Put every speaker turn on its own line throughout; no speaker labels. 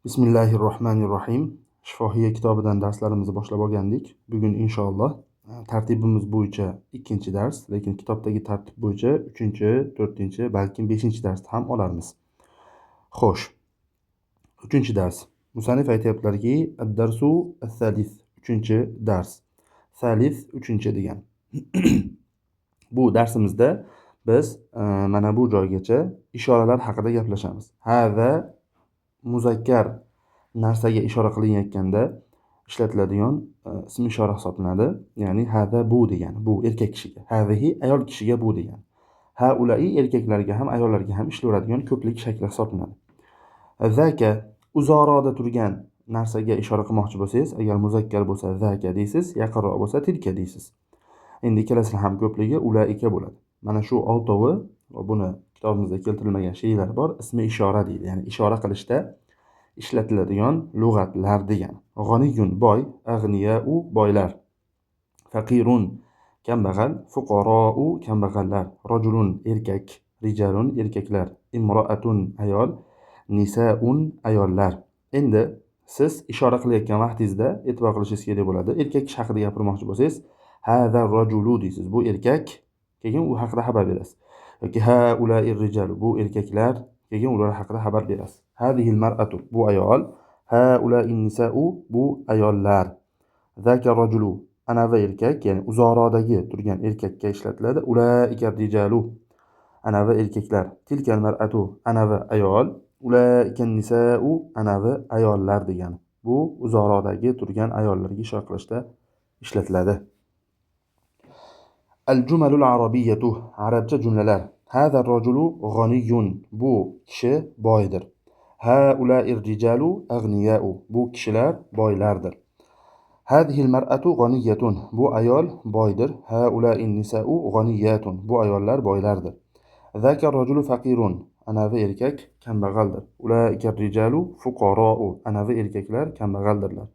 Bismillahirrohmanirrohim. Shifohiya kitobidan darslarimizni boshlab olgandik. Bugun inshaalloh tartibimiz bo'yicha ikkinchi dars, lekin kitobdagi tartib bo'yicha 3-chi, 4-chi, balkim 5-chi darsni ham olarmiz. Xo'sh, 3-chi dars. Musannif aytayaptilarki, ad-darsu as-salis, 3-chi dars. Salis 3-chi degan. Bu darsimizda biz mana bu joygacha ishoralar haqida gaplashamiz. Hada muzakkar narsaga ishora qilinayotganda ishlatiladigan ism ishora hisoblanadi. Ya'ni hada bu degani, bu erkak kishiga, hazihi ayol kishiga bu degani. Haulai erkaklarga ham ayollarga ham ishlatiladigan ko'plik shakli hisoblanadi. Zaka uzoroda turgan narsaga ishora qilmoqchi bo'lsangiz, agar muzakkar bo'lsa zaka deysiz, yaqinroq bo'lsa tilka deysiz. Endi ikkalasining ham ko'pligi ulaika bo'ladi. Mana shu oltovi, buni kitobimizda keltirilmagan she'rlar bor, ismi ishora deydi. Ya'ni ishora qilishda ishlatiladigan lug'atlar degan. G'oniyun boy, ag'niyau boylar. Faqirun kambag'al, fuqarou kambag'allar. Rajulun erkak, rijalun erkaklar, imroatun ayol, nisaun ayollar. Endi siz ishora qilayotgan vaqtingizda e'tibor qilishingiz kerak bo'ladi. Erkak kishi haqida gapirmoqchi bo'lsangiz, hada rajulu deysiz. Bu erkak, keyin u haqida xabar berasiz. Yoki haula'ir rijalu, bu erkaklar, keyin ular haqida xabar berasiz. Hadihil mar'atu, bu ayol. Haula'in nisa'u, bu ayollar. Zaka rajulu, anavi erkak, ya'ni uzorodagi turgan erkakka ishlatiladi. Ulaika rijalu, anavi erkaklar. Tilkal mar'atu, anavi ayol. Ulaika nisa'u, anavi ayollar degani. Bu uzorodagi turgan ayollarga ishora qilishda ishlatiladi. Al-jumalul arabiyyatu, arabcha jumlalar. Hada rajulu g'aniyun, bu kishi boydir. Haula'ir rijalu aghniya'u, bu kishilar boylardir. Hadihil mar'atu g'aniyyatun, bu ayol boydir. Haula'in nisa'u g'aniyyatun, bu ayollar boylardir. Zaka rajulu faqirun, anavi erkak kambag'aldir. Ulaikar rijalu fuqara'u, anavi erkaklar kambag'aldirlar.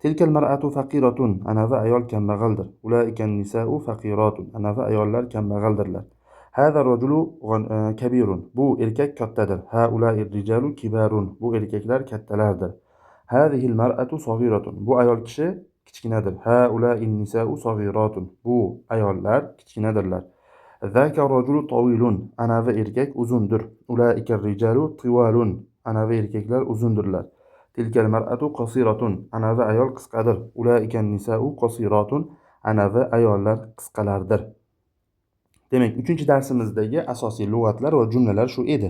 Tilkal mar'atu faqiratun, anavi ayol kambag'aldir. Ulaikan nisa'u faqiratun, anavi ayollar kambag'aldirlar. Hada rajulu kabirun, bu erkak kattadir. Haula'ir rijalu kibarun, bu erkaklar kattalardir. Hadihil mar'atu saghiratun, bu ayol kishi kichkinadir. Haula'in nisa'u saghiratun, bu ayollar kichkinadirlar. Zaka rajulu tawilun, anavi erkak uzundir. Ulaikar rijalu tiwalun, anavi erkaklar uzundirlar. Tilkal mar'atu qasiratun, anavi ayol qisqadir. Ulaikan nisa'u qasiratun, anavi ayollar qisqalardir. Demak, 3-chi darsimizdagi asosiy lug'atlar va jumlalar shu edi.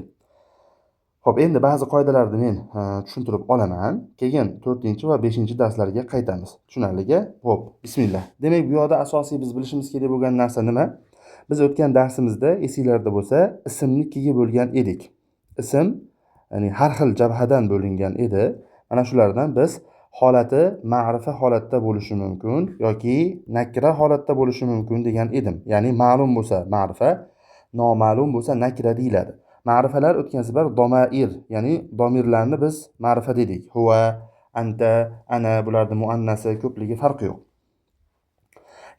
Xo'p, endi ba'zi qoidalarni men tushuntirib olaman. Keyin 4-chi va 5-chi darslarga qaytamiz. Tushunarliga? Xo'p, bismillah. Demak, bu yoqda asosiy biz bilishimiz kerak bo'lgan narsa nima? Biz o'tgan darsimizda esinglarda bo'lsa, ismni ikkiga bo'lgan edik. Ism, ya'ni har xil jabhadan bo'lingan edi. Mana shulardan biz holati ma'rifa holatda bo'lishi mumkin yoki nakra holatda bo'lishi mumkin degan edim. Ya'ni ma'lum bo'lsa ma'rifa, noma'lum bo'lsa nakra deyiladi. Ma'rifalar o'tgan safar domair, ya'ni domirlarni biz ma'rifa dedik. Huwa, anta, ana, bularning muannasi, ko'pligi farqi yo'q.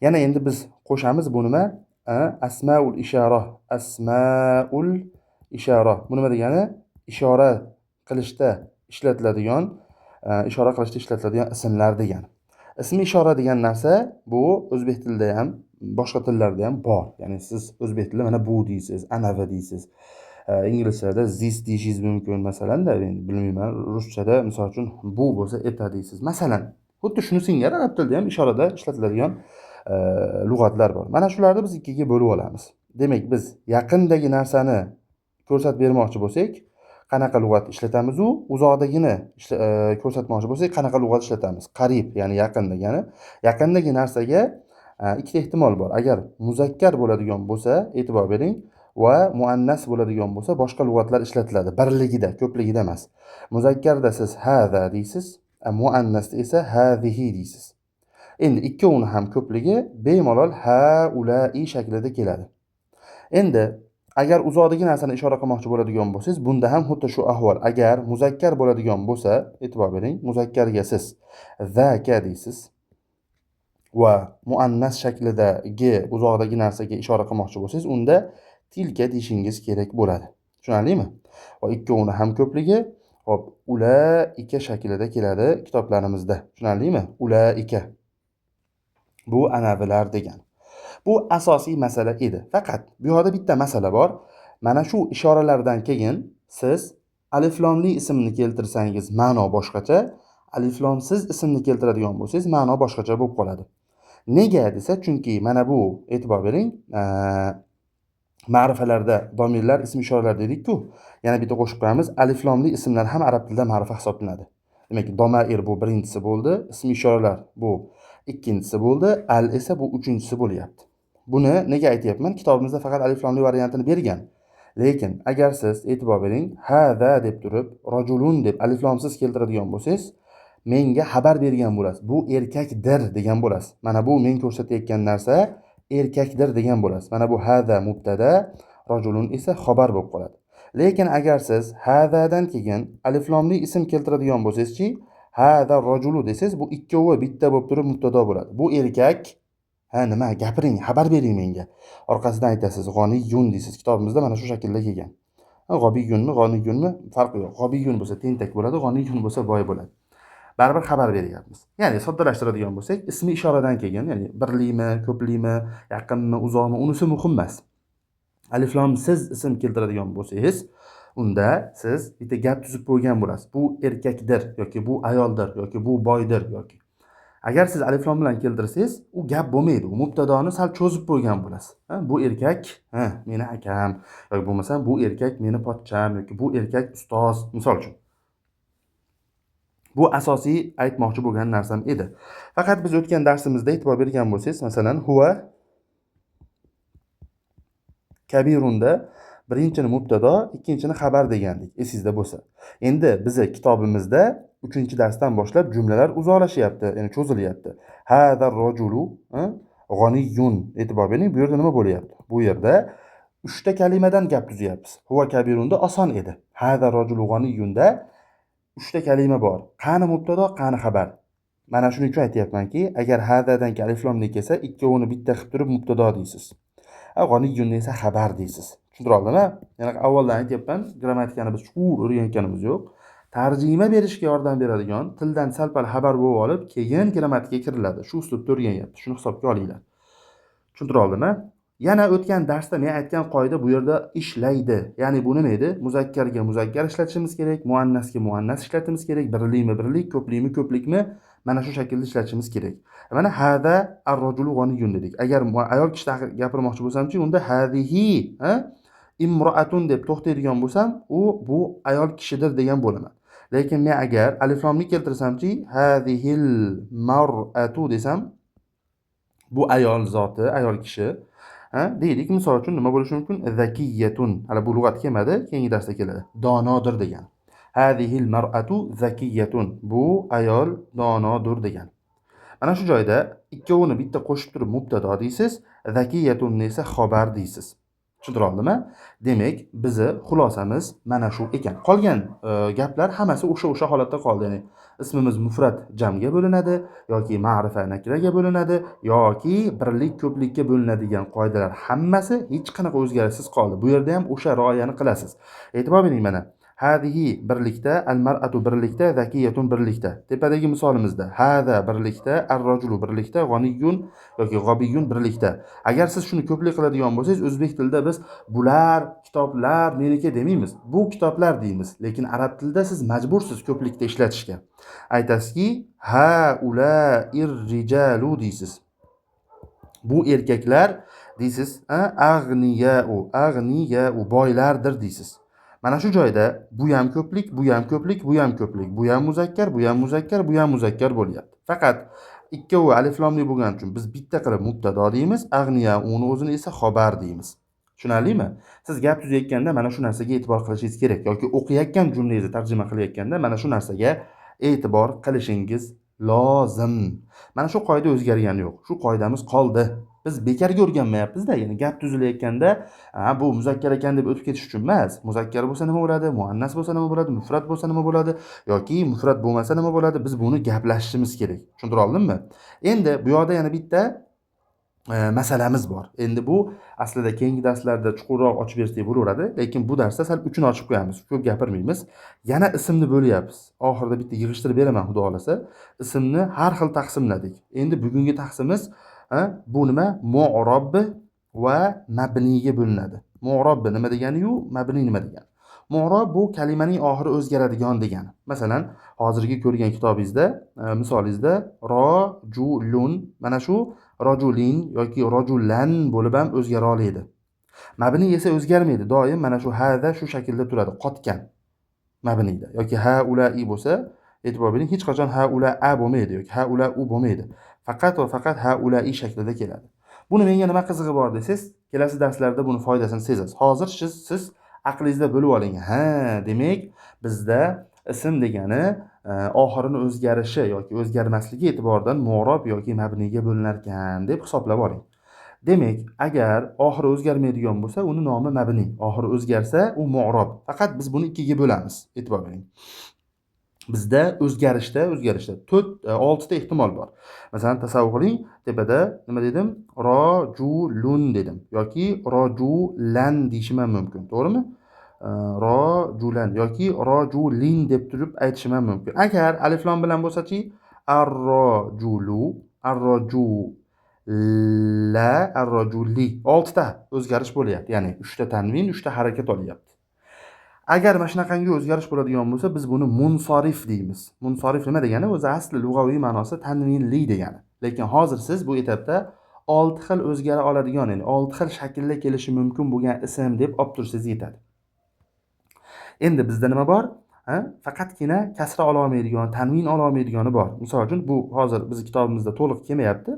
Yana endi biz qo'shamiz bu nima? Asmaul ishora. Asmaul ishora. Bu nima degani? Ishora qilishda ishlatiladigan ismlar degani. Ismi ishora degan narsa bu o'zbek tilida ham, boshqa tillarda ham bor. Ya'ni siz o'zbek tilida mana bu deysiz, anavi deysiz. Inglizchada this deyishingiz mumkin masalanda, endi bilmayman, ruschada misol uchun bu bo'lsa eta deysiz. Masalan, xuddi shuni singari arab tilida ham ishorada ishlatiladigan lug'atlar bor. Mana shularni biz ikkiga bo'lib olamiz. Demak, biz yaqindagi narsani ko'rsatib bermoqchi bo'lsak, qanaqa lug'at ishlatamiz u? Uzoqdagini ko'rsatmoqchi bo'lsak, qanaqa lug'at ishlatamiz? Qarib, ya'ni yaqin degani. Yaqindagi narsaga ikkita ehtimol bor. Agar muzakkar bo'ladigan bo'lsa, e'tibor bering, va muannas bo'ladigan bo'lsa, boshqa lug'atlar ishlatiladi. Birligida, ko'pligida emas. Muzakkarda siz hada deysiz, muannasda esa hazihi deysiz. Endi ikkovini ham ko'pligi bemalol haulai shaklida keladi. Endi agar uzoqdagi narsani ishora qilmoqchi bo'ladigan bo'lsangiz, bunda ham xuddi shu ahvol. Agar muzakkar bo'ladigan bo'lsa, e'tibor bering, muzakkarga siz zaka deysiz va muannas shaklidagi uzoqdagi narsaga ishora qilmoqchi bo'lsangiz, unda tilka deyishingiz kerak bo'ladi. Tushunarlimi? Va ikkovini ham ko'pligi Hop, ulaika shaklida keladi kitoblarimizda. Tushunarlimi? Ulaika. Bu anavilar degan. Bu asosiy masala edi. Faqat bu yerda bitta masala bor. Mana shu ishoralardan keyin siz aliflomli ismni keltirsangiz ma'no boshqacha, aliflomsiz ismni keltiradigan bo'lsangiz ma'no boshqacha bo'lib qoladi. Nega desa, chunki mana bu e'tibor bering, ma'rifalarda domirlar, ism ishoralar dedik-ku. Yana bitta qo'shib qo'yamiz, aliflomli ismlar ham arab tilida ma'rifa hisoblanadi. Demak, domair bu birinchisi bo'ldi, ism ishoralar bu ikkinchisi bo'ldi, al esa bu uchinchisi bo'lyapti. Buni nega aytyapman? Kitobimizda faqat aliflomli variantini bergan. Lekin agar siz e'tibor bering, hada deb turib, rajulun deb aliflomsiz keltiradigan bo'lsangiz, menga xabar bergan bo'lasiz. Bu erkakdir degan bo'lasiz. Mana bu men ko'rsatayotgan narsa erkakdir degan bo'lasiz. Mana bu hada mubtada, rajulun esa xabar bo'lib qoladi. Lekin agar siz hadadan keyin aliflomli ism keltiradigan bo'lsangiz-chi, hada rajulu desangiz, bu ikkovi bitta bo'lib turib mubtada bo'ladi. Bu erkak, nima gapiring, xabar bering menga. Orqasidan aytasiz, g'oniyun deysiz. Kitobimizda mana shu shaklda kelgan. G'obiyunmi, g'oniyunmi farqi yo'q. G'obiyun bo'lsa tentak bo'ladi, g'oniyun bo'lsa boy bo'ladi. Baribir xabar beryapmiz. Ya'ni soddalashtiradigan bo'lsak, ismi ishoradan keyin, ya'ni birlikmi, ko'plikmi, yaqinmi, uzoqmi, unisi muhim emas. Aliflomsiz ism keltiradigan bo'lsangiz, unda siz bitta gap tuzib qo'ygan bo'lasiz. Bu erkakdir yoki bu ayoldir yoki bu boydir yoki. Agar siz aliflom bilan keltirsangiz, u gap bo'lmaydi. U mubtadoni sal cho'zib qo'ygan bo'lasiz. Bu erkak, meni akam yoki bo'lmasa bu erkak meni pochcham yoki bu erkak ustoz, misol uchun. Bu asosiy aytmoqchi bo'lgan narsam edi. Faqat biz o'tgan darsimizda e'tibor bergan bo'lsangiz, masalan, huwa kabirunda birinchini mubtado, ikkinchini xabar degandik, esingizda bo'lsa. Endi bizning kitobimizda 3-darsdan boshlab jumlalar uzoqlashyapti, ya'ni cho'zilyapti. Hada rajulu g'oniyun. E'tibor bering, bu yerda nima bo'lyapti? Bu yerda 3 ta kalimadan gap tuzyapmiz. Huwa kabirunda oson edi. Hada rajulu g'oniyunda 3 ta kalima bor. Qani mubtado, qani xabar. Mana shuning uchun aytayapmanki, agar hadadan aliflomli kelsa, ikkovini bitta qilib turib mubtado deysiz. G'oniyun esa xabar deysiz. Tushundira oldimmi? Yana avvaldan aytayapman, grammatikani biz chuqur o'rganganimiz yo'q. Tarjima berishga yordam beradigan tildan sal-pal xabar bo'lib olib, keyin grammatikaga kiriladi. Shu uslubda o'rganyapti. Shuni hisobga olinglar. Tushundira oldimmi? Yana o'tgan darsda men aytgan qoida bu yerda ishlaydi. Ya'ni bu nima edi? Muzakkarga muzakkar ishlatishimiz kerak, muannasga muannas ishlatishimiz kerak, birlikmi birlik, ko'plikmi ko'plikmi mana shu shaklda ishlatishimiz kerak. Mana hada ar-rajulu g'oniyun dedik. Agar ayol kishida gapirmoqchi bo'lsam-chi, unda hadihi, imroatun deb to'xtaydigan bo'lsam, bu ayol kishidir degan bo'laman. Lekin men agar aliflomni keltirsam-chi, hadihil mar'atu desam, bu ayol zoti, ayol kishi. Deylik, misol uchun nima bo'lishi mumkin? Zakiyatun. Hali bu lug'at kelmadi, keyingi darsda keladi. Donodir degan. Hadihil mar'atu zakiyatun. Bu ayol donodir degan. Mana shu joyda ikkovini bitta qo'shib turib mubtado deysiz, zakiyatun esa xabar deysiz. Tushundira oldimmi? Demak, bizi xulosamiz mana shu ekan. Qolgan gaplar hammasi o'sha holatda qoldi. Ya'ni ismimiz mufrat jamga bo'linadi yoki ma'rifa nakiraga bo'linadi yoki birlik ko'plikka bo'linadigan qoidalar hammasi hech qanaqa o'zgarishsiz qoldi. Bu yerda ham o'sha rioyani qilasiz. E'tibor bering mana. Hadihi birlikda, al-mar'atu birlikda, zakiyatun birlikda. Tepadagi misolimizda hada birlikda, ar-rajulu birlikda, g'oniyun yoki g'obiyun birlikda. Agar siz shuni ko'plik qiladigan bo'lsangiz, o'zbek tilida biz bular, kitoblar meniki demaymiz. Bu kitoblar deymiz. Lekin arab tilida siz majbursiz ko'plikda ishlatishga. Aytasizki, haula ir-rijalu deysiz. Bu erkaklar deysiz, ag'niyau boylardir deysiz. Mana shu joyda bu ham ko'plik, bu ham ko'plik, bu ham ko'plik, bu ham muzakkar, bu ham muzakkar, bu ham muzakkar bo'lyapti. Faqat ikkovi aliflomli bo'lgani uchun biz bitta qilib mubtado deymiz, ag'niya uni o'zini esa xabar deymiz. Tushunarlimi? Siz gap tuzayotganda mana shu narsaga e'tibor qilishingiz kerak yoki o'qiyotgan jumlangizni tarjima qilayotganda mana shu narsaga e'tibor qilishingiz lozim. Mana shu qoida o'zgargani yo'q. Shu qoidamiz qoldi. Biz bekarga o'rganmayapmiz-da, ya'ni gap tuzilayotganda, bu muzakkar ekan deb o'tib ketish uchun emas. Muzakkar bo'lsa nima bo'ladi? Muannas bo'lsa nima bo'ladi? Mufrat bo'lsa nima bo'ladi? Yoki mufrat bo'lmasa nima bo'ladi? Biz buni gaplashishimiz kerak. Tushundira oldimmi? Endi bu yoqda yana bitta masalamiz bor. Endi bu aslida keyingi darslarda chuqurroq ochib bersak bo'laveradi, lekin bu darsda sal uchini ochib qo'yamiz. Ko'p gapirmaymiz. Yana ismni bo'lyapmiz. Oxirida bitta yig'ishtirib beraman, xudo xolasa. Ismni har xil taqsimladik. Endi bugungi taqsimiz bu nima? Mu'rob va mabniga bo'linadi. Mu'rob nima degani-yu, mabni nima degani? Mu'rob bu kalimaning oxiri o'zgaradigan degani. Masalan, hozirgi ko'rgan kitobingizda, misolingizda rojulun, mana shu rojulin yoki rojulan bo'lib ham o'zgara oladi. Mabni esa o'zgarmaydi. Doim mana shu hada shu shaklda turadi, qotgan mabnida. Yoki haulai bo'lsa, e'tibor bering, hech qachon haulaa bo'lmaydi yoki haulau bo'lmaydi. Faqat va faqat haulai shaklida keladi. Buni menga nima qizig'i bor desangiz, kelasi darslarda buni foydasini sezasiz. Hozir siz aqlingizda bo'lib oling. Demak, bizda ism degani oxirini o'zgarishi yoki o'zgarmasligi e'tiboridan mu'rob yoki mabniga bo'linar ekan deb hisoblab oling. Demak, agar oxiri o'zgarmaydigan bo'lsa, uni nomi mabni. Oxiri o'zgarsa, u mu'rob. Faqat biz buni ikkiga bo'lamiz. E'tibor bering. Bizda o'zgarishda 6 ta ehtimol bor. Masalan, tasavvur qiling, tepada nima dedim? Rojulun dedim yoki rojulan deyishim ham mumkin, to'g'rimi? Rojulan yoki rojulin deb turib aytishim ham mumkin. Agar alif lam bilan bo'lsa-chi, ar-rojulu, ar-rojula, ar-rojuli 6 ta o'zgarish bo'lyapti. Ya'ni 3 ta tanvin, 3 ta harakat olyapti. Agar mana shunaqangi o'zgarish bo'ladigan bo'lsa, biz buni munsorif deymiz. Munsorif nima degani? O'zi asli lug'aviy ma'nosi tanvinli degani. Lekin hozir siz bu etapda 6 xil o'zgara oladigan, ya'ni 6 xil shaklda kelishi mumkin bo'lgan ism deb olib tursangiz yetadi. Endi bizda nima bor? Faqatgina kasra ola olmaydigan, tanvin ola olmaydigani bor. Misol uchun bu hozir biz kitobimizda to'liq kelmayapti,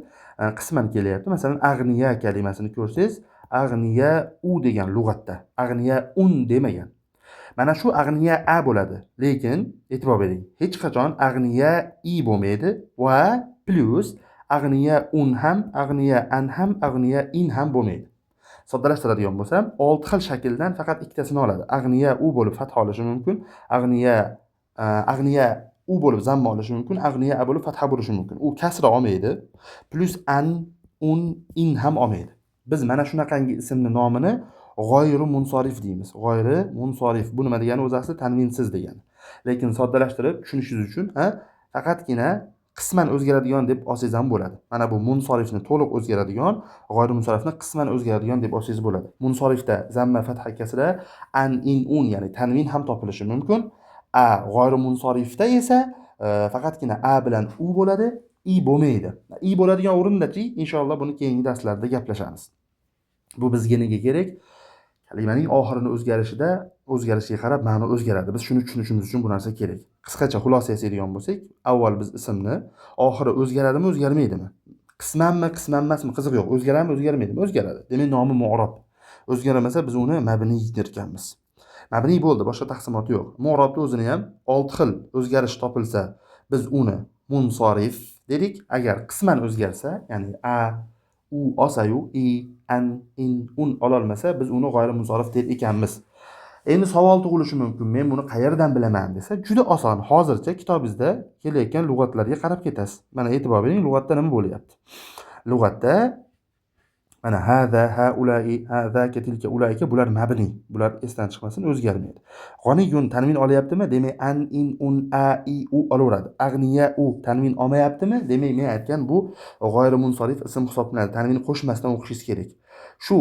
qisman kelyapti. Masalan, ag'niya kalimasini ko'rsangiz, ag'niya u degan lug'atda, ag'niya un demagan. Mana shu ag'niya a bo'ladi. Lekin e'tibor bering, hech qachon ag'niya i bo'lmaydi va plus ag'niya un ham, ag'niya an ham, ag'niya in ham bo'lmaydi. Soddalashtiradigan bo'lsam, 6 xil shakldan faqat ikkitasini oladi. Ag'niya u bo'lib fath olishi mumkin, ag'niya u bo'lib zamma olishi mumkin, ag'niya a bo'lib fatha bo'lishi mumkin. U kasra olmaydi, plus an, un, in ham olmaydi. Biz mana shunaqangi ismni nomini g'oyri munsorif deymiz. G'oyri munsorif. Bu nima degani? O'zi asli tanvinsiz degani. Lekin soddalashtirib tushunishingiz uchun, faqatgina qisman o'zgaradigan deb olsangiz ham bo'ladi. Mana bu munsorifni to'liq o'zgaradigan, g'oyri munsorifni qisman o'zgaradigan deb olsangiz bo'ladi. Munsorifda zamma fatha kasra, an, in, un, ya'ni tanvin ham topilishi mumkin. G'oyri munsorifda esa faqatgina a bilan u bo'ladi, i bo'lmaydi. I bo'ladigan o'rinda-chi, inshaalloh buni keyingi darslarda gaplashamiz. Bu bizga nega kerak? Kalimaning oxirini o'zgarishiga qarab ma'no o'zgaradi. Biz shuni tushunishimiz uchun bu narsa kerak. Qisqacha xulosa yasaydigan bo'lsak, avval biz ismni oxiri o'zgaradimi, o'zgarmaydimi? Qismanmi, qisman emasmi? Qiziq yo'q. O'zgaradimi, o'zgarmaydimi? O'zgaradi. Demak, nomi mu'rob. O'zgaramasa biz uni mabni derkanmiz. Mabni bo'ldi, boshqa taqsimoti yo'q. Mu'robda o'zini ham 6 xil o'zgarish topilsa, biz uni munsorif dedik. Agar qisman o'zgarsa, ya'ni a, u olsayu, i, an, in, un ololmasa, biz uni g'oyri munsorif der ekanmiz. Endi savol tug'ilishi mumkin. Men buni qayerdan bilaman desa, juda oson. Hozircha kitobingizda kelayotgan lug'atlarga qarab ketasiz. Mana e'tibor bering, lug'atda nima bo'lyapti? Lug'atda mana hada, haulai, hadaka, tilka, ulaika bular mabni. Bular esdan chiqmasin, o'zgarmaydi. G'oniyun tanvin olyaptimi? Demak, an, in, un, a, i, u olaveradi. Ag'niya u tanvin olmayaptimi? Demak, men aytgan bu g'oyri munsorif ism hisoblanadi. Tanvin qo'shmasdan o'qishingiz kerak. Shu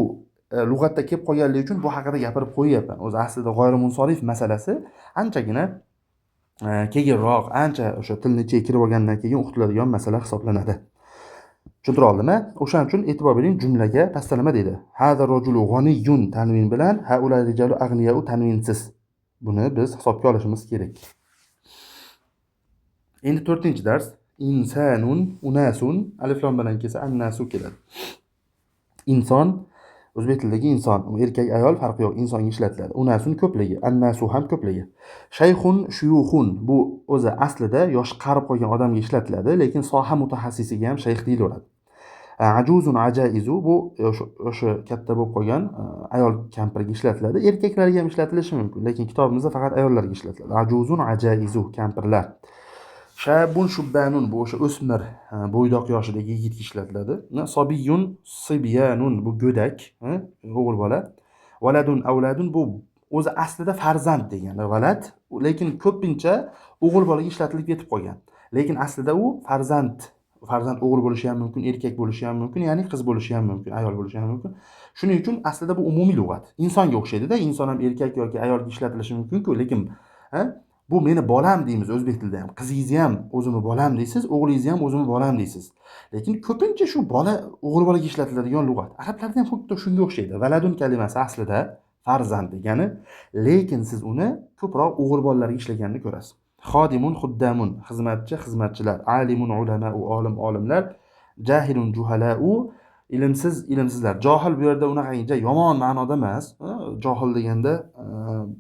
lug'atda kelib qolganligi uchun bu haqida gapirib qo'yyapman. O'zi aslida g'oyri munsorif masalasi anchagina keyinroq, ancha o'sha tilni ichiga kirib olgandan keyin o'qitiladigan masala hisoblanadi. Tushuntira oldimmi? O'shaning uchun e'tibor bering, jumlaga pastda nima dedi? Hada rojulu g'aniyun tanvin bilan haula rijalu aghniyau tanvinsiz. Buni biz hisobga olishimiz kerak. Endi 4-dars insanun, unasun, alif lam bilan kelsa annasu keladi. Inson o'zbek tilidagi inson, erkak ayol farqi yo'q, insonga ishlatiladi. Unasun ko'pligi, annasu ham ko'pligi. Shayxun, shuyuxun bu o'zi aslida yosh qarib qolgan odamga ishlatiladi, lekin soha mutaxassisiga ham shayx deyilaveradi. Ajuzun, ajaizu bu o'sha katta bo'lib qolgan ayol kampirga ishlatiladi. Erkaklarga ham ishlatilishi mumkin, lekin kitobimizda faqat ayollarga ishlatiladi. Ajuzun, ajaizu kampirlar. Shabun shubbanun bu o'sha o'smir, bo'ydoq yoshidagi yigitga ishlatiladi. Sobiyun sibyanun bu go'dak, o'g'il bola. Valadun avladun bu o'zi aslida farzand degani valad, lekin ko'pincha o'g'il bolaga ishlatilib ketib qolgan. Lekin aslida u farzand. Farzand o'g'il bo'lishi ham mumkin, erkak bo'lishi ham mumkin, ya'ni qiz bo'lishi ham mumkin, ayol bo'lishi ham mumkin. Shuning uchun aslida bu umumiy lug'at. Insonga o'xshaydi-da, inson ham erkak yoki ayolga ishlatilishi mumkin-ku, lekin ha? Bu meni bolam deymiz o'zbek tilida ham. Qizingizni ham o'zimni bolam deysiz, o'g'lingizni ham o'zimni bolam deysiz. Lekin ko'pincha shu bola o'g'il bolaga ishlatiladigan lug'at. Arablarda ham xuddi shunga o'xshaydi. Valadun kalimasi aslida farzand degani, lekin siz uni ko'proq o'g'il bolalarga ishlaganini ko'rasiz. Xodimun xuddamun xizmatchi, xizmatchilar, alimun ulamau olim, olimlar, jahilun juhalau ilmsiz, ilmsizlar. Johil bu yerda unaqancha yomon ma'noda emas. Johil deganda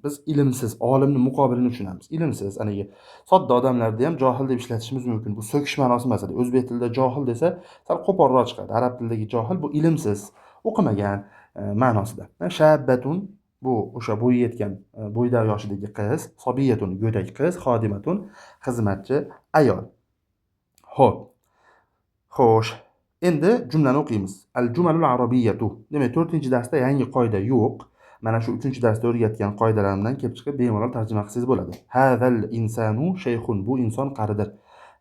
biz ilmsiz, olimni muqobilini tushunamiz. Ilmsiz, aniga sodda odamlarni ham johil deb ishlatishimiz mumkin. Bu so'kish ma'nosi emas. O'zbek tilida johil desa, sal qo'polroq chiqadi. Arab tilidagi johil bu ilmsiz, o'qimagan ma'nosida. Shabbatun bu o'sha bo'yi yetgan, bo'yda yoshidagi qiz, sobiyatun go'dak qiz, xodimatun xizmatchi ayol. Xo'p. Xo'sh. Endi jumlani o'qiymiz. Al-jumalul arabiyyatu. Demak, 4-darsda yangi qoida yo'q. Mana shu 3-darsda o'rgatgan qoidalarimdan kelib chiqib bemalol tarjima qilsangiz bo'ladi. Hazal insanu shayxun. Bu inson qaridir.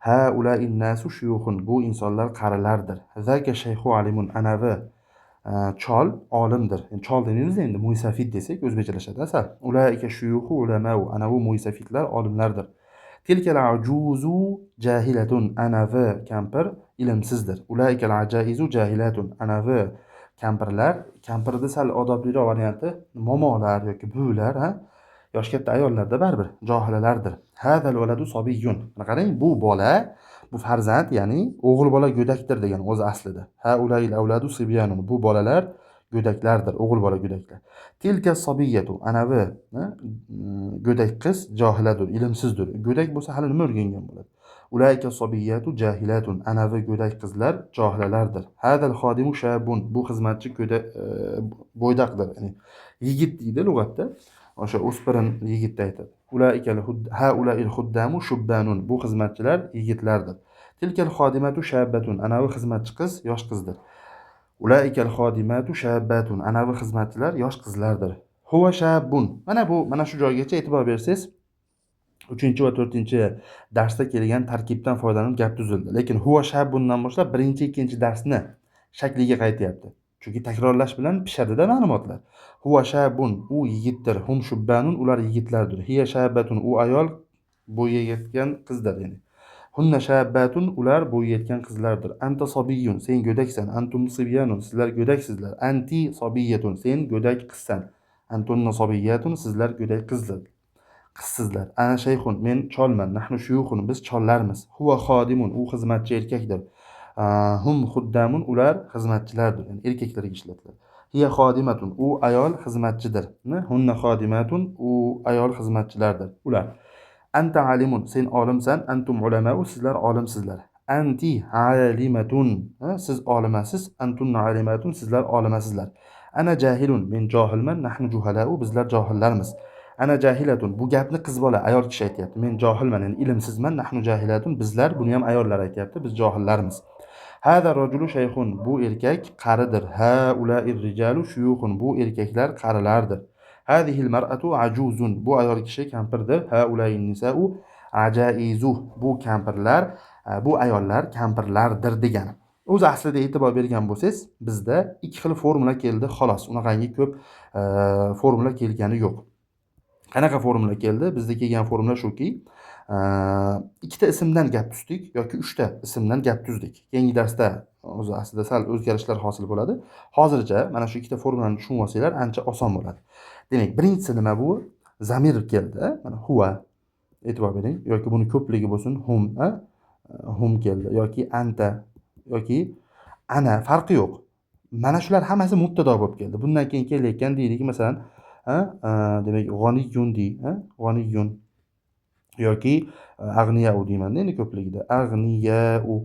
Haula'in nasu shuyuxun. Bu insonlar qarilardir. Zaka shayxu alimun. Anavi chol olimdir. Endi chol demaymiz endi, muysafid desak o'zbekchalashadi asal. Ulaika shuyuxu ulamau. Anavi muysafidlar olimlardir. Tilkal ajuzu jahilatun. Anavi kampir ilmsizdir. Ulaikal ajaizu jahilatun. Anavi kampirlar, kampirda sal odobliroq varianti momolar yoki buvilar, yosh katta ayollarda baribir johilalardir. Hadal valadu sobiyyun. Qarang, bu bola, bu farzand, ya'ni o'g'il bola go'dakdir degan o'zi aslida. Haulayil avladu sibyanun. Bu bolalar go'daklardir, o'g'il bola go'daklar. Tilka sobiyatu. Anavi go'dak qiz johiladur, ilmsizdir. Go'dak bo'lsa hali nima o'rgangan bo'ladi? Ulayka sobiyatu jahilatun. Anavi go'dak qizlar johilalardir. Hadal xodimu shabun. Bu xizmatchi bo'ydoqdir, ya'ni yigit deydi lug'atda. O'sha o'spirin yigitni aytadi. Ulaikal xuddamu shubbanun. Bu xizmatchilar yigitlardir. Tilkal xodimatu shabbatun. Anavi xizmatchi qiz yosh qizdir. Ulaikal xodimatu shabbatun. Anavi xizmatchilar yosh qizlardir. Huwa shabbun. Mana shu joygacha e'tibor bersangiz, 3 va 4-darsda kelgan tarkibdan foydalanib gap tuzildi. Lekin huwa shabbundan boshlab 1-2-darsni shakliga qaytyapti. Chunki takrorlash bilan pishadi-da ma'lumotlar. Huwa shabbun, u yigitdir. Hum shubbanun, ular yigitlardir. Hiya shabbatun, u ayol bo'yi yetgan qizdir, ya'ni. Hunna shabbatun, ular bo'yi yetgan qizlardir. Anta sobiyyun, sen go'daksan. Antum sibyanun, sizlar go'daksizlar. Anti sobiyatun, sen go'dak qizsan. Antunna sobiyyatun, sizlar go'dak qizsizlar. Ana shayxun, men cholman. Nahnu shuyuxun, biz chollarmiz. Huwa xodimun, u xizmatchi erkakdir. Hum xuddamun, ular xizmatchilardir, ya'ni erkaklarga ishlatiladi. Hiya xodimatun, u ayol xizmatchidir. Hunna xodimatun, u ayol xizmatchilardir. Ular. Anta alimun, sen olimsan. Antum ulamau, sizlar olimsizlar. Anti alimatun, siz olimasiz. Antunna alimatun, sizlar olimasizlar. Ana jahilun, men johilman. Nahnu juhalau, bizlar johillarmiz. Ana jahilatun, bu gapni qiz bola, ayol kishi aytyapti. Men johilman, ya'ni ilmsizman. Nahnu jahilatun, bizlar, buni ham ayollar aytyapti. Biz johillarmiz. Hada rajulu shayxun, bu erkak qaridir. Haula'ir rijalu shuyuxun, bu erkaklar qarilardir. Hadihil mar'atu ajuzun, bu ayol kishi kampirdir. Haula'in nisa'u ajaizu, bu kampirlar, bu ayollar kampirlardir degani. O'zi aslida e'tibor bergan bo'lsangiz, bizda 2 xil formula keldi, xolos. Unaqangi ko'p formula kelgani yo'q. Qanaqa formula keldi? Bizda kelgan formula shuki, 2ta ismdan gap tuzdik yoki 3ta ismdan gap tuzdik. Keyingi darsda o'zi aslida sal o'zgarishlar hosil bo'ladi. Hozircha mana shu 2ta formulani tushunib olsanglar ancha oson bo'ladi. Demak, birinchisi nima bu? Zamir keldi. Mana huwa. E'tibor bering, yoki buni ko'pligi bo'lsin, hum, hum keldi yoki anta yoki ana, farqi yo'q. Mana shular hammasi mubtado bo'lib keldi. Bundan keyin kelayotgan deylik, masalan, demak g'oniyun g'oniyun yoki ag'niyau deyman endi ko'pligida. Ag'niyau,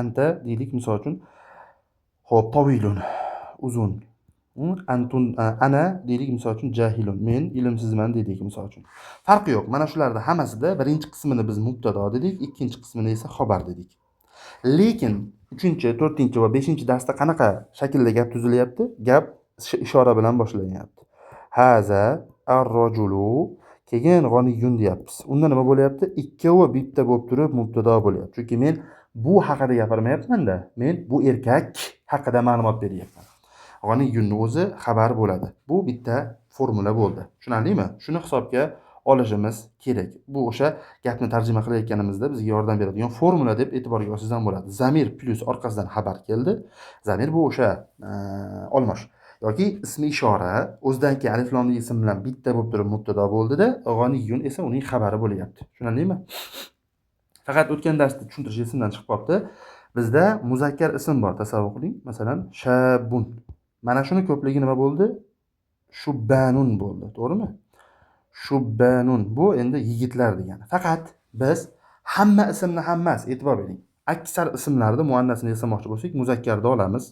anta deylik misol uchun. Xo'p, tovilun, uzun. Antun ana deylik misol uchun jahilun. Men ilmsizman deylik misol uchun. Farqi yo'q. Mana shularda hammasida birinchi qismini biz mubtado dedik, ikkinchi qismini esa xabar dedik. Lekin 3, 4 va 5-darsda qanaqa shaklda gap tuzilyapti? Gap ishora bilan boshlanyapti. Haza ar-rajulu keyin g'oniyun deyapmiz. Unda nima bo'lyapti? Ikkovi bitta bo'lib turib mubtado bo'lyapti. Chunki men bu haqida gapirmayapman-da. Men bu erkak haqida ma'lumot beryapman. G'oniyunning o'zi xabar bo'ladi. Bu bitta formula bo'ldi. Tushunarlimi? Shuni hisobga olishimiz kerak. Bu o'sha gapni tarjima qilayotganimizda bizga yordam beradigan formula deb e'tiborga olsangiz ham bo'ladi. Zamir plus orqasidan xabar keldi. Zamir bu o'sha olmosh yoki ismi ishora o'zidan keyin alif lomli ism bilan bitta bo'lib turib mubtado bo'ldida, g'oniyun esa uning xabari bo'lyapti. Tushunarlimi? Faqat o'tgan darsda tushuntirish esimdan chiqib qoldi. Bizda muzakkar ism bor, tasavvur qiling. Masalan, shabun. Mana shuni ko'pligi nima bo'ldi? Shubbanun bo'ldi, to'g'rimi? Shubbanun bu endi yigitlar degani. Faqat biz hamma ismni ham emas, e'tibor bering. Aksar ismlarni muannasini yasamoqchi bo'lsak, muzakkarda olamiz.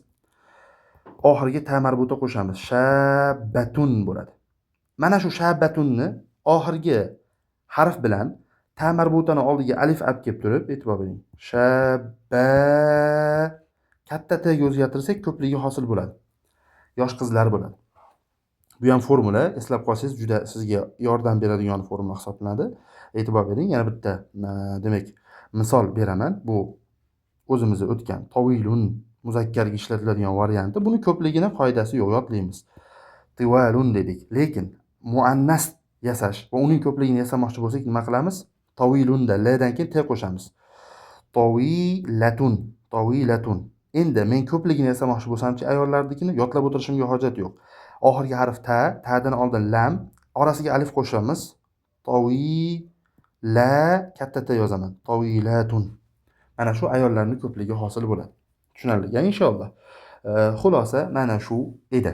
Oxiriga ta marbuta qo'shamiz. Shabbatun bo'ladi. Mana shu shabbatunni oxirgi harf bilan ta marbutani oldiga alif olib kelib turib, e'tibor bering. Shabba katta t ga o'zgartirsak ko'pligi hosil bo'ladi. Yosh qizlar bo'ladi. Bu ham formula, eslab qolsangiz juda sizga yordam beradigan formula hisoblanadi. E'tibor bering, yana bitta demak misol beraman. Bu o'zimiz o'tgan tawilun muzakkarga ishlatiladigan varianti. Buni ko'pligini qoidasi yo'q, yodlaymiz. Tiwalun dedik. Lekin muannas yasash va uning ko'pligini yasamoqchi bo'lsak nima qilamiz? Tawilunda l dan keyin t qo'shamiz. Tawilatun, tawilatun. Endi men ko'pligini yasamoqchi bo'lsam-chi ayollarnikini yodlab o'tirishimga hojat yo'q. Oxirgi harf ta, ta'dan oldin lam, orasiga alif qo'shamiz. Tawila katta t yozaman. Tawilatun. Mana shu ayollarning ko'pligi hosil bo'ladi. Tushunarli? Inshaalloh. Xulosa mana shu edi.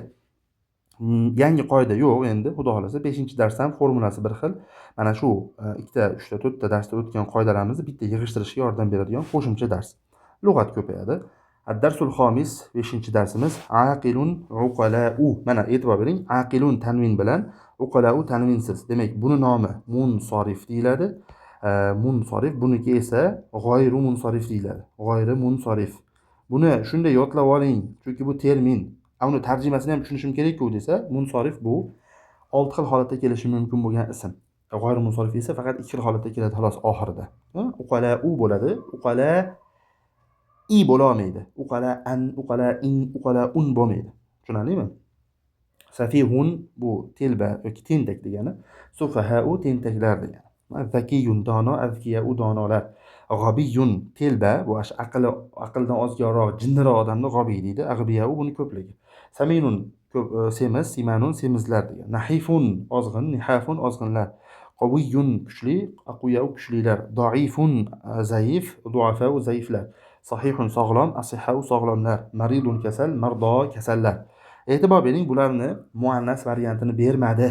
Yangi qoida yo'q endi, xudo xolasa 5-dars ham formulasi bir xil. Mana shu 2, 3, 4 darsda o'tgan qoidalarimizni bitta yig'ishtirishga yordam beradigan qo'shimcha dars. Lug'at ko'payadi. Ad-darsul xomis 5-darsimiz aqilun uqala'u. Mana e'tibor bering, aqilun tanvin bilan uqala'u tanvinsiz. Demak, buni nomi munsorif deyiladi. Munsorif, buniki esa g'oyru munsorif deyiladi. G'oyri munsorif. Buni shunday yodlab oling, chunki bu termin. Uni tarjimasini ham tushunishim kerak-ku desa, munsorif bu 6 xil holatda kelishi mumkin bo'lgan ism. G'oyri munsorif esa faqat 2 xil holatda keladi xolos oxirida. Uqala'u bo'ladi. Uqala i bo'lmaydi. Uqala an, uqala in, uqala un bo'lmaydi. Tushunarlimi? Safihun bu telba yoki tentak degani. Sufaha'u tentaklar degani. Zakiyun dono, azkiya'u donolar. G'obiyun telba bu aqldan ozgaroq, jinniroq odamni g'obiy deydi. Ag'biya'u buni ko'pligi. Saminun semiz, simanun semizlar degan. Nahifun ozg'in, nihafun ozg'inlar. Qawiyun kuchli, aqwiya'u kuchlilar. Da'ifun zaif, du'afa'u zaiflar. Sahihun sog'lom, asihha'u sog'lomlar. Maridun kasal, mardo kasallar. E'tibor bering, bularni muannas variantini bermadi.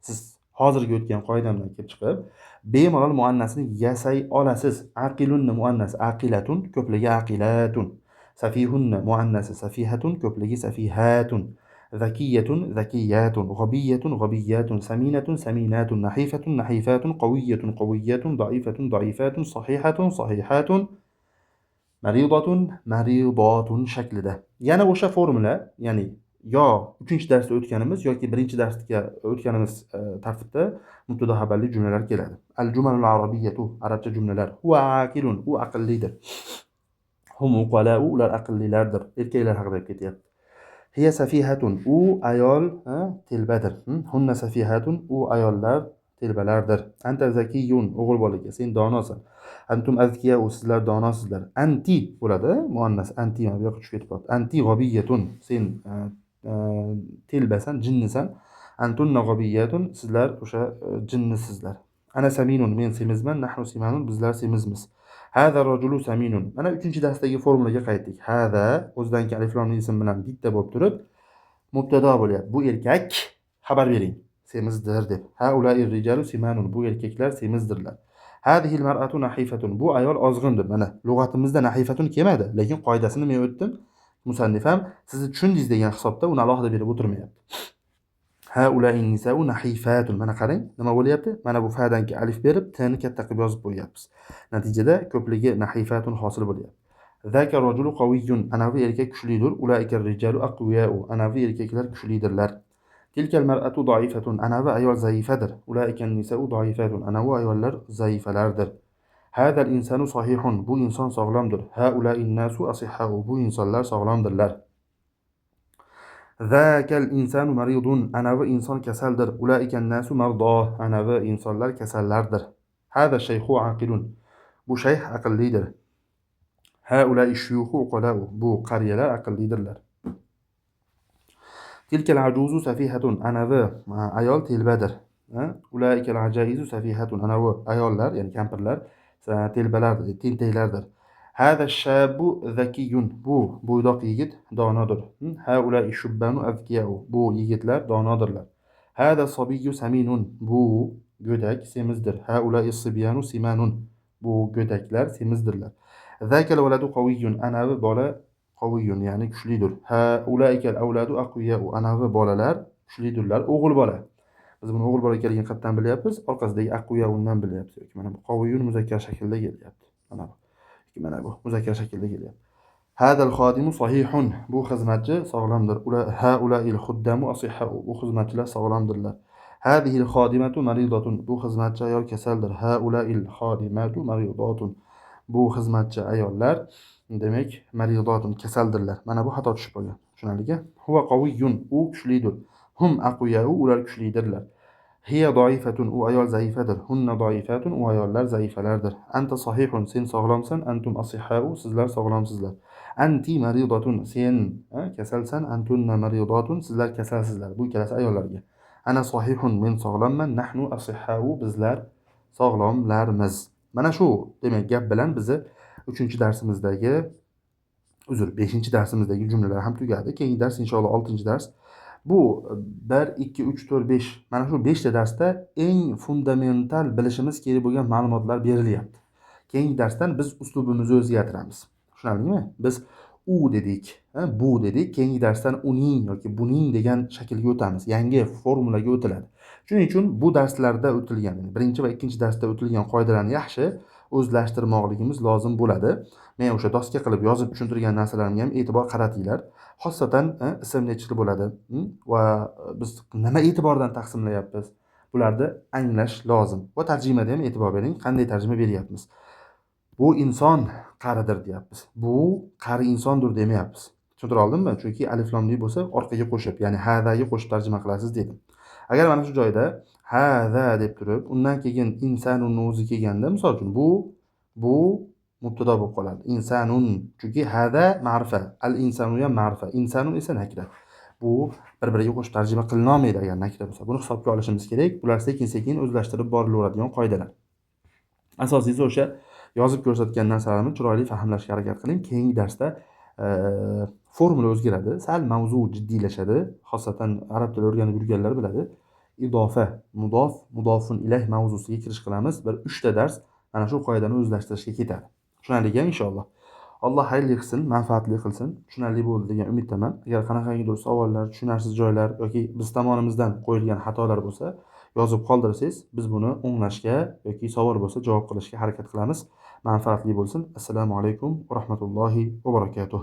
Siz hozirgi o'tgan qoidamdan kelib chiqib, bemalol muannasni yasay olasiz. Aqilunni muannas aqilatun, ko'pligi aqilatun. Safihunni muannasi safihatun, ko'pligi safihatun. Zakiyatun zakiyatun, g'obiyatun g'obiyatun, saminatun saminatun, nahifatun nahifatun, qawiyatun qawiyatun, da'ifatun da'ifatun, sahihatun sahihatun, maridatun maridatun shaklida. Yana o'sha formula, ya'ni yo 3-darsda o'tganimiz yoki 1-darsga o'tganimiz tartibda mubtada xabarli jumlalar keladi. Al-jumalul arabiyyatu arabcha jumlalar. Huwa aqilun, u aqllidir. Hum uqala'u, ular aqllilardir. Erkaklar haqida ketyapti. Hiya safihatun, u ayol telbadir. Hunna safihatun, u ayollar telbalardir. Anta zakiyun, o'g'il bolaga sen donosan. Antum azkiyau, sizlar donosizlar. Anti bo'ladi, muannas anti bu yoqqa tushib ketibdi. Anti g'obiyatun, sen telbasan, jinnisan. Antunna g'obiyatun, sizlar o'sha jinnisizlar. Ana saminun, men semizman. Nahnu simanun, bizlar semizmiz. Hada rajulu saminun. Mana 3-darsdagi formulaga qaytdik. Hada o'zidan keyin alif lomli ism bilan bitta bo'lib turib mubtado bo'lyapti. Bu erkak xabar bering, semizdir deb. Haula'ir rijalu simanun, bu erkaklar semizdirlar. Hadihil mar'atu nahifatun, bu ayol ozg'indir. Mana lug'atimizda nahifatun kelmadi, lekin qoidasini men o'tdim. Musannif ham sizni tushundingiz degan hisobda uni alohida berib o'tirmayapti. Haula'in nisa'u nahifatun. Mana qarang, nima bo'lyapti? Mana bu fadan ki alif berib, t'ni katta qilib yozib qo'yapmiz. Natijada ko'pligi nahifatun hosil bo'lyapti. Zaka rajulu qawiyyun. Anavi erkak kuchlidir. Ulaika rijalu aqwiya'u. Anavi erkaklar kuchlidirlar. Tilkal mar'atu da'ifatun. Anavi ayol zaifadir. Ulaika nisa'u da'ifatun. Anavi ayollar zaifalardir. Hadal insanu sahihun. Bu inson sog'lomdir. Haula'in nasu asihha'u. Bu insonlar sog'lomdirlar. Zakal insanu maridun. Anavi inson kasaldir. Ulaikan nasu mardo. Anavi insonlar kasallardir. Hada shayxu aqilun. Bu shayx aqllidir. Haulai shuyuxu uqalau. Bu qariyalar aqllidirlar. Tilkal ajuzu safihatun. Anavi ayol telbadir. Ulaikal ajaizu safihatun. Anavi ayollar, ya'ni kampirlar telbalardir, tentaklardir. Hada shabu zakiyun. Bu bo'ydoq yigit donodir. Haulai shubbanu azkiyau. Bu yigitlar donodirlar. Hada sabiyyu saminun. Bu go'dak semizdir. Haulai sibyanu simanun. Bu go'daklar semizdirlar. Zakal waladu qawiyyun. Anavi bola qawiyyun, ya'ni kuchlidir. Haulaikal avladu aqwiyau. Anavi bolalar kuchlidirlar. O'g'il bola. Biz buni o'g'il bola ekanligini qayerdan bilyapmiz? Orqasidagi aqwiyaudan bilyapmiz. Yoki mana bu qawiyyun muzakkar shaklda kelyapti. Mana bu muzakkar shaklda kelyapti. Hadal xodimu sahihun. Bu xizmatchi sog'lomdir. Haulail xuddamu asihhau. Bu xizmatchilar sog'lomdirlar. Hadihil xodimatu maridatun. Bu xizmatchi ayol kasaldir. Haulail xodimatu maridatun. Bu xizmatchi ayollar demak maridatun kasaldirlar. Mana bu xato tushib qolgan. Tushunarlika? Huwa qawiyyun. U kuchlidir. Hum aqwiyau. Ular kuchlidirlar. Hiya doifatun. U ayol zaifadir. Hunna doifatun. U ayollar zaifalardir. Anta sahihun. Sen sog'lomsan. Antum asihhau. Sizlar sog'lomsizlar. Anti maridatun. Sen kasalsan. Antunna maridatun. Sizlar kasalsizlar. Bu ikkalasi ayollarga. Ana sahihun. Men sog'lomman. Nahnu asihhau. Bizlar sog'lomlarmiz. Mana shu demak gap bilan bizni 3-darsimizdagi 5-darsimizdagi jumlalar ham tugadi. Keyingi dars inshaalloh 6-dars. Bu 1 2 3 4 5 mana shu 5 ta darsda eng fundamental bilishimiz kerak bo'lgan ma'lumotlar berilyapti. Keyingi darsdan biz uslubimizni o'zgartiramiz. Tushunarlimi? Biz u dedik, bu dedik. Keyingi darsdan uning yoki buning degan shaklga o'tamiz. Yangi formulaga o'tiladi. Shuning uchun bu darslarda o'tilgan, birinchi va ikkinchi darsda o'tilgan qoidalarni yaxshi o'zlashtirmoqligimiz lozim bo'ladi. Men o'sha doska qilib yozib tushuntirgan narsalarimga ham e'tibor qaratinglar. Xosatan ism nechta bo'ladi va biz nima e'tibordan taqsimlayapmiz? Bularni anglash lozim. Va tarjimada ham e'tibor bering, qanday tarjima beryapmiz. Bu inson qaridir deyapmiz. Bu qari insondir demayapmiz. Tushuntira oldimmi? Chunki alif lomli bo'lsa orqaga qo'shib, ya'ni hadaga qo'shib tarjima qilasiz dedim. Agar mana shu joyda hada deb turib, undan keyin insonun o'zi kelganda, misol uchun bu mubtado bo'lib qoladi. Insonun, chunki hada ma'rifa, al insonu ham ma'rifa, insonun esa nakira. Bu bir-biriga qo'shib tarjima qilinolmaydi agar nakira bo'lsa. Buni hisobga olishimiz kerak. Bular sekin-sekin o'zlashtirib borilaveradigan qoidalar. Asosiysi o'sha yozib ko'rsatgan narsalarimni chiroyli fahmlashga harakat qiling. Keyingi darsda formula o'zgaradi, sal mavzu jiddiylashadi. Xosatan arab tili o'rganib yurganlar biladi. Idofa, mudof, mudofun ilayh mavzusiga kirish qilamiz. Bir 3 ta dars mana shu qoidani o'zlashtirishga ketadi. Tushunarlika inshaalloh. Alloh xayrli qilsin, manfaatli qilsin. Tushunarli bo'ldi degan umiddaman. Agar qanaqangidir savollar, tushunarsiz joylar yoki biz tomonimizdan qo'yilgan xatolar bo'lsa, yozib qoldirsangiz, biz buni o'nglashga yoki savol bo'lsa javob qilishga harakat qilamiz. Manfaatli bo'lsin. Assalomu alaykum va rahmatullohi va barakatuh.